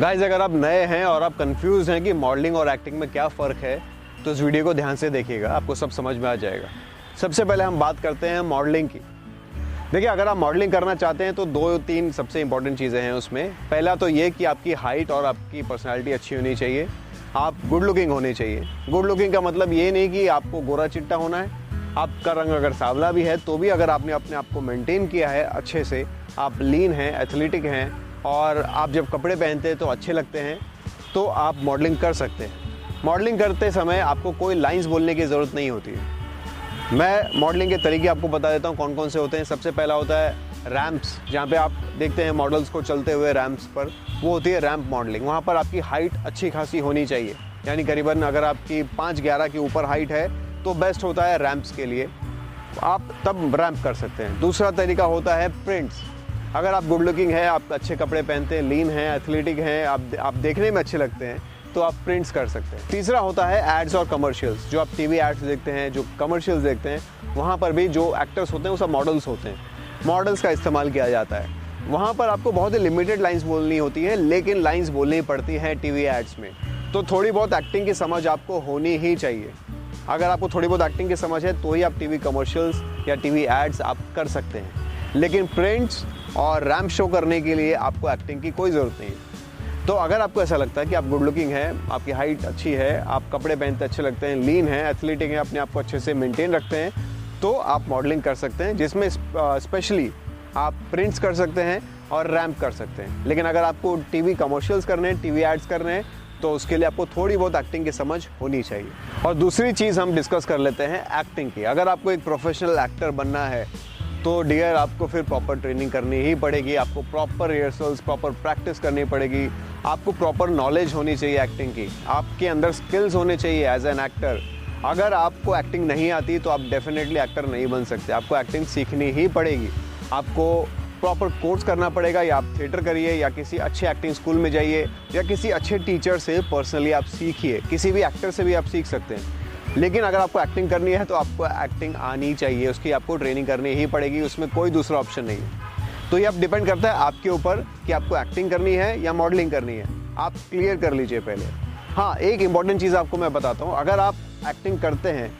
Guys, अगर आप नए हैं और आप कंफ्यूज हैं कि मॉडलिंग और एक्टिंग में क्या फ़र्क है तो इस वीडियो को ध्यान से देखिएगा, आपको सब समझ में आ जाएगा। सबसे पहले हम बात करते हैं मॉडलिंग की। देखिए, अगर आप मॉडलिंग करना चाहते हैं तो 2-3 सबसे इंपॉर्टेंट चीज़ें हैं उसमें। पहला तो ये कि आपकी हाइट और आपकी पर्सनैलिटी अच्छी होनी चाहिए, आप गुड लुकिंग होने चाहिए। गुड लुकिंग का मतलब ये नहीं कि आपको गोरा चिट्टा होना है, आपका रंग अगर सांवला भी है तो भी अगर आपने अपने आप को मेंटेन किया है अच्छे से, आप लीन हैं, एथलेटिक हैं और आप जब कपड़े पहनते हैं तो अच्छे लगते हैं, तो आप मॉडलिंग कर सकते हैं। मॉडलिंग करते समय आपको कोई लाइंस बोलने की ज़रूरत नहीं होती है। मैं मॉडलिंग के तरीके आपको बता देता हूँ कौन कौन से होते हैं। सबसे पहला होता है रैम्प्स, जहाँ पे आप देखते हैं मॉडल्स को चलते हुए रैम्प्स पर, वो होती है रैम्प मॉडलिंग। वहाँ पर आपकी हाइट अच्छी खासी होनी चाहिए, यानी करीबन अगर आपकी 5'11" के ऊपर हाइट है तो बेस्ट होता है रैम्प्स के लिए, आप तब रैम्प कर सकते हैं। दूसरा तरीका होता है प्रिंट्स। अगर आप गुड लुकिंग है, आप अच्छे कपड़े पहनते हैं, लीन हैं, एथलेटिक हैं, आप देखने में अच्छे लगते हैं, तो आप प्रिंट्स कर सकते हैं। तीसरा होता है एड्स और कमर्शियल्स। जो आप टीवी एड्स देखते हैं, जो कमर्शियल्स देखते हैं, वहाँ पर भी जो एक्टर्स होते हैं वो सब मॉडल्स होते हैं। मॉडल्स का इस्तेमाल किया जाता है। वहाँ पर आपको बहुत ही लिमिटेड लाइन्स बोलनी होती है, लेकिन लाइन्स बोलनी पड़ती हैं टीवी एड्स में। तो थोड़ी बहुत एक्टिंग की समझ आपको होनी ही चाहिए। अगर आपको थोड़ी बहुत एक्टिंग की समझ है तो ही आप टीवी कमर्शियल्स या टीवी एड्स आप कर सकते हैं, लेकिन प्रिंट्स और रैम्प शो करने के लिए आपको एक्टिंग की कोई ज़रूरत नहीं है। तो अगर आपको ऐसा लगता है कि आप गुड लुकिंग है, आपकी हाइट अच्छी है, आप कपड़े पहनते अच्छे लगते हैं, लीन हैं, एथलेटिक हैं, अपने आप को अच्छे से मेंटेन रखते हैं, तो आप मॉडलिंग कर सकते हैं, जिसमें स्पेशली आप प्रिंट्स कर सकते हैं और रैम्प कर सकते हैं। लेकिन अगर आपको टीवी कमर्शियल्स करने हैं, टीवी एड्स करने हैं, तो उसके लिए आपको थोड़ी बहुत एक्टिंग की समझ होनी चाहिए। और दूसरी चीज़ हम डिस्कस कर लेते हैं एक्टिंग की। अगर आपको एक प्रोफेशनल एक्टर बनना है तो डियर आपको फिर प्रॉपर ट्रेनिंग करनी ही पड़ेगी, आपको प्रॉपर रिहर्सल्स, प्रॉपर प्रैक्टिस करनी पड़ेगी, आपको प्रॉपर नॉलेज होनी चाहिए एक्टिंग की, आपके अंदर स्किल्स होने चाहिए एज एन एक्टर। अगर आपको एक्टिंग नहीं आती तो आप डेफिनेटली एक्टर नहीं बन सकते, आपको एक्टिंग सीखनी ही पड़ेगी। आपको प्रॉपर कोर्स करना पड़ेगा, या आप थिएटर करिए, या किसी अच्छे एक्टिंग स्कूल में जाइए, या किसी अच्छे टीचर से पर्सनली आप सीखिए। किसी भी एक्टर से भी आप सीख सकते हैं, लेकिन अगर आपको एक्टिंग करनी है तो आपको एक्टिंग आनी चाहिए, उसकी आपको ट्रेनिंग करनी ही पड़ेगी, उसमें कोई दूसरा ऑप्शन नहीं है। तो ये अब डिपेंड करता है आपके ऊपर कि आपको एक्टिंग करनी है या मॉडलिंग करनी है। आप क्लियर कर लीजिए पहले। हाँ, एक इंपॉर्टेंट चीज़ आपको मैं बताता हूँ, अगर आप एक्टिंग करते हैं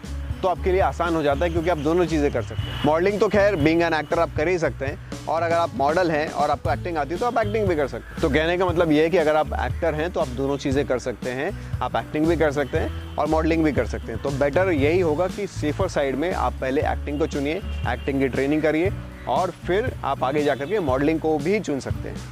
तो आपके लिए आसान हो जाता है, क्योंकि आप दोनों चीज़ें कर सकते हैं। मॉडलिंग तो खैर बीइंग एन एक्टर आप कर ही सकते हैं, और अगर आप मॉडल हैं और आपको एक्टिंग आती है तो आप एक्टिंग भी कर सकते हैं। तो कहने का मतलब ये है कि अगर आप एक्टर हैं तो आप दोनों चीज़ें कर सकते हैं, आप एक्टिंग भी कर सकते हैं और मॉडलिंग भी कर सकते हैं। तो बेटर यही होगा कि सेफर साइड में आप पहले एक्टिंग को चुनिए, एक्टिंग की ट्रेनिंग करिए, और फिर आप आगे जा करके मॉडलिंग को भी चुन सकते हैं।